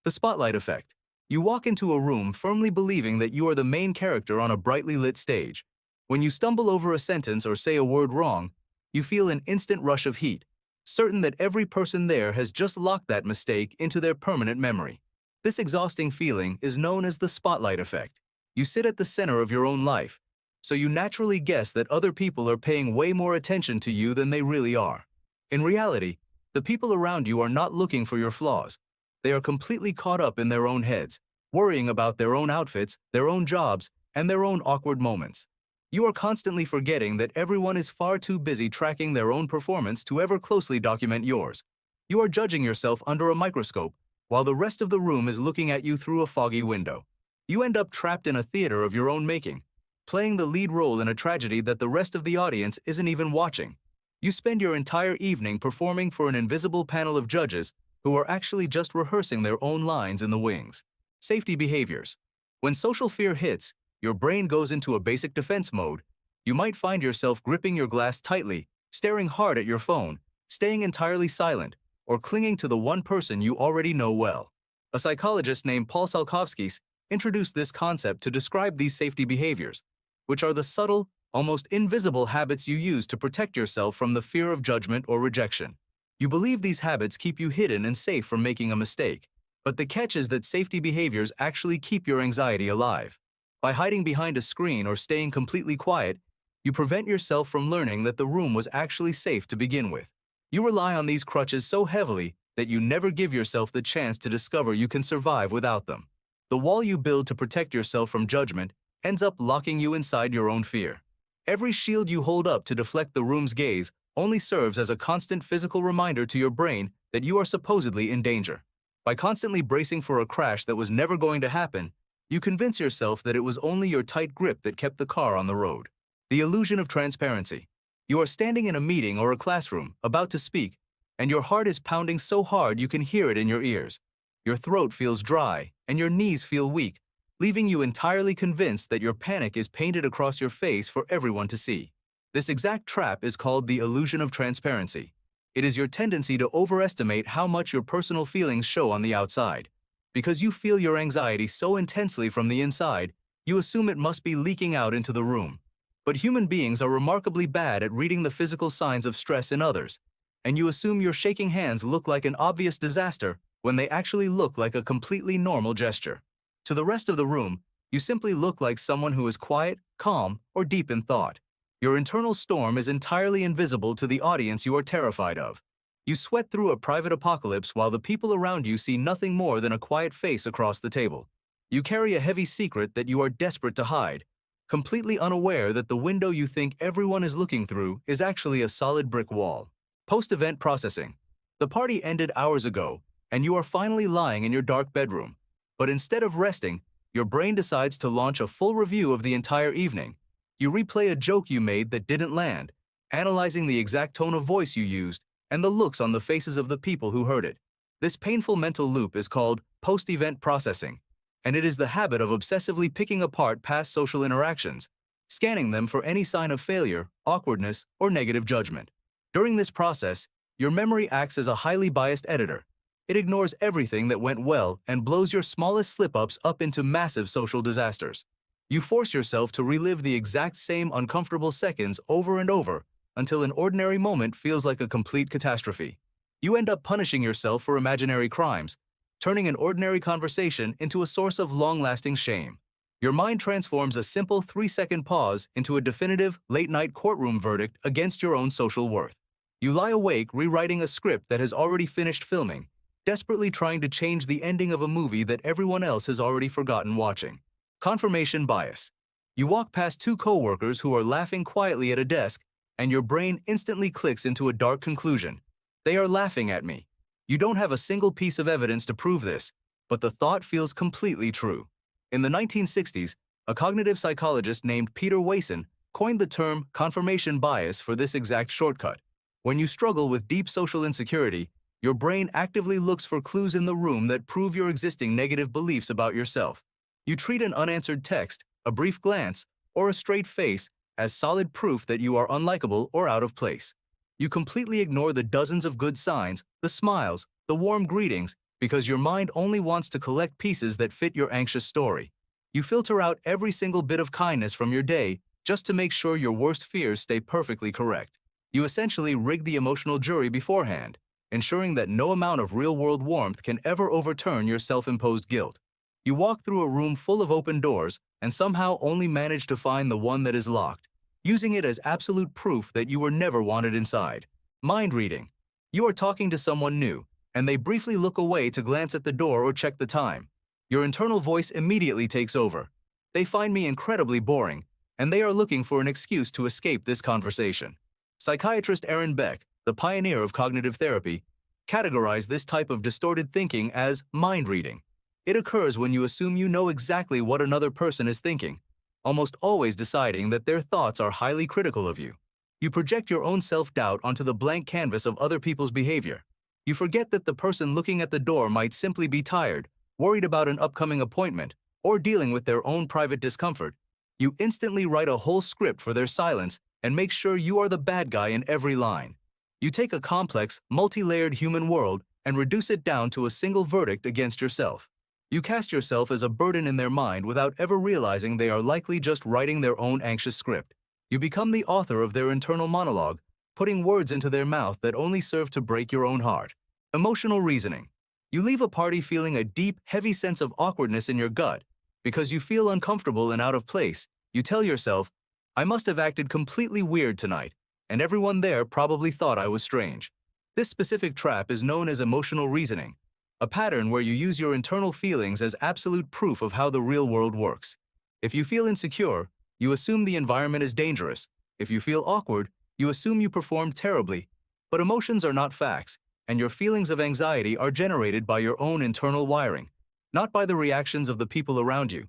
The spotlight effect. You walk into a room firmly believing that you are the main character on a brightly lit stage. When you stumble over a sentence or say a word wrong, you feel an instant rush of heat, certain that every person there has just locked that mistake into their permanent memory. This exhausting feeling is known as the spotlight effect. You sit at the center of your own life, so you naturally guess that other people are paying way more attention to you than they really are. In reality, the people around you are not looking for your flaws. They are completely caught up in their own heads, worrying about their own outfits, their own jobs, and their own awkward moments. You are constantly forgetting that everyone is far too busy tracking their own performance to ever closely document yours. You are judging yourself under a microscope, while the rest of the room is looking at you through a foggy window. You end up trapped in a theater of your own making, playing the lead role in a tragedy that the rest of the audience isn't even watching. You spend your entire evening performing for an invisible panel of judges who are actually just rehearsing their own lines in the wings. Safety behaviors. When social fear hits, your brain goes into a basic defense mode. You might find yourself gripping your glass tightly, staring hard at your phone, staying entirely silent, or clinging to the one person you already know well. A psychologist named Paul Salkovskis introduced this concept to describe these safety behaviors, which are the subtle, almost invisible habits you use to protect yourself from the fear of judgment or rejection. You believe these habits keep you hidden and safe from making a mistake, but the catch is that safety behaviors actually keep your anxiety alive. By hiding behind a screen or staying completely quiet, you prevent yourself from learning that the room was actually safe to begin with. You rely on these crutches so heavily that you never give yourself the chance to discover you can survive without them. The wall you build to protect yourself from judgment ends up locking you inside your own fear. Every shield you hold up to deflect the room's gaze only serves as a constant physical reminder to your brain that you are supposedly in danger. By constantly bracing for a crash that was never going to happen, you convince yourself that it was only your tight grip that kept the car on the road. The illusion of transparency. You are standing in a meeting or a classroom, about to speak, and your heart is pounding so hard you can hear it in your ears. Your throat feels dry, and your knees feel weak, leaving you entirely convinced that your panic is painted across your face for everyone to see. This exact trap is called the illusion of transparency. It is your tendency to overestimate how much your personal feelings show on the outside. Because you feel your anxiety so intensely from the inside, you assume it must be leaking out into the room. But human beings are remarkably bad at reading the physical signs of stress in others, and you assume your shaking hands look like an obvious disaster when they actually look like a completely normal gesture. To the rest of the room, you simply look like someone who is quiet, calm, or deep in thought. Your internal storm is entirely invisible to the audience you are terrified of. You sweat through a private apocalypse while the people around you see nothing more than a quiet face across the table. You carry a heavy secret that you are desperate to hide, completely unaware that the window you think everyone is looking through is actually a solid brick wall. Post-event processing. The party ended hours ago, and you are finally lying in your dark bedroom. But instead of resting, your brain decides to launch a full review of the entire evening. You replay a joke you made that didn't land, analyzing the exact tone of voice you used and the looks on the faces of the people who heard it. This painful mental loop is called post-event processing, and it is the habit of obsessively picking apart past social interactions, scanning them for any sign of failure, awkwardness, or negative judgment. During this process, your memory acts as a highly biased editor. It ignores everything that went well and blows your smallest slip-ups up into massive social disasters. You force yourself to relive the exact same uncomfortable seconds over and over until an ordinary moment feels like a complete catastrophe. You end up punishing yourself for imaginary crimes, turning an ordinary conversation into a source of long-lasting shame. Your mind transforms a simple 3-second pause into a definitive, late-night courtroom verdict against your own social worth. You lie awake rewriting a script that has already finished filming, desperately trying to change the ending of a movie that everyone else has already forgotten watching. Confirmation bias. You walk past two coworkers who are laughing quietly at a desk, and your brain instantly clicks into a dark conclusion. They are laughing at me. You don't have a single piece of evidence to prove this, but the thought feels completely true. In the 1960s, a cognitive psychologist named Peter Wason coined the term confirmation bias for this exact shortcut. When you struggle with deep social insecurity, your brain actively looks for clues in the room that prove your existing negative beliefs about yourself. You treat an unanswered text, a brief glance, or a straight face as solid proof that you are unlikable or out of place. You completely ignore the dozens of good signs, the smiles, the warm greetings, because your mind only wants to collect pieces that fit your anxious story. You filter out every single bit of kindness from your day just to make sure your worst fears stay perfectly correct. You essentially rig the emotional jury beforehand, ensuring that no amount of real-world warmth can ever overturn your self-imposed guilt. You walk through a room full of open doors and somehow only manage to find the one that is locked, using it as absolute proof that you were never wanted inside. Mind reading. You are talking to someone new, and they briefly look away to glance at the door or check the time. Your internal voice immediately takes over. They find me incredibly boring, and they are looking for an excuse to escape this conversation. Psychiatrist Aaron Beck, the pioneer of cognitive therapy, categorized this type of distorted thinking as mind reading. It occurs when you assume you know exactly what another person is thinking, almost always deciding that their thoughts are highly critical of you. You project your own self-doubt onto the blank canvas of other people's behavior. You forget that the person looking at the door might simply be tired, worried about an upcoming appointment, or dealing with their own private discomfort. You instantly write a whole script for their silence and make sure you are the bad guy in every line. You take a complex, multi-layered human world and reduce it down to a single verdict against yourself. You cast yourself as a burden in their mind without ever realizing they are likely just writing their own anxious script. You become the author of their internal monologue, putting words into their mouth that only serve to break your own heart. Emotional reasoning. You leave a party feeling a deep, heavy sense of awkwardness in your gut. Because you feel uncomfortable and out of place, you tell yourself, I must have acted completely weird tonight, and everyone there probably thought I was strange. This specific trap is known as emotional reasoning, a pattern where you use your internal feelings as absolute proof of how the real world works. If you feel insecure, you assume the environment is dangerous. If you feel awkward, you assume you performed terribly. But emotions are not facts, and your feelings of anxiety are generated by your own internal wiring, not by the reactions of the people around you.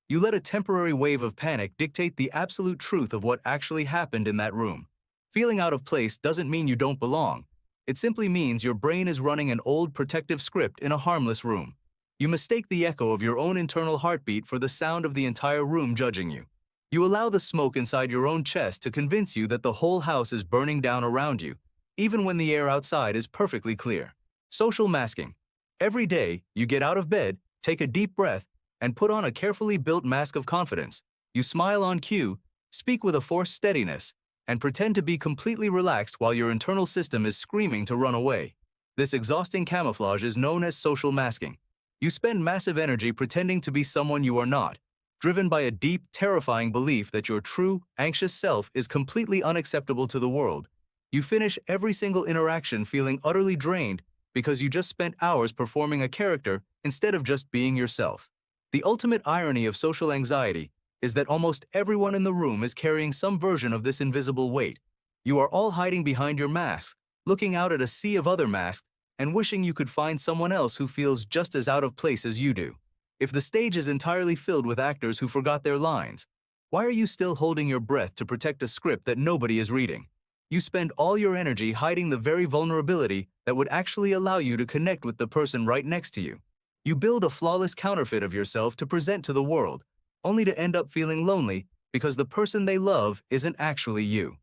You let a temporary wave of panic dictate the absolute truth of what actually happened in that room. Feeling out of place doesn't mean you don't belong. It simply means your brain is running an old protective script in a harmless room. You mistake the echo of your own internal heartbeat for the sound of the entire room judging you. You allow the smoke inside your own chest to convince you that the whole house is burning down around you, even when the air outside is perfectly clear. Social masking. Every day, you get out of bed, take a deep breath, and put on a carefully built mask of confidence. You smile on cue, speak with a forced steadiness, and pretend to be completely relaxed while your internal system is screaming to run away. This exhausting camouflage is known as social masking. You spend massive energy pretending to be someone you are not, driven by a deep, terrifying belief that your true, anxious self is completely unacceptable to the world. You finish every single interaction feeling utterly drained because you just spent hours performing a character instead of just being yourself. The ultimate irony of social anxiety is that almost everyone in the room is carrying some version of this invisible weight. You are all hiding behind your masks, looking out at a sea of other masks, and wishing you could find someone else who feels just as out of place as you do. If the stage is entirely filled with actors who forgot their lines, why are you still holding your breath to protect a script that nobody is reading? You spend all your energy hiding the very vulnerability that would actually allow you to connect with the person right next to you. You build a flawless counterfeit of yourself to present to the world, only to end up feeling lonely because the person they love isn't actually you.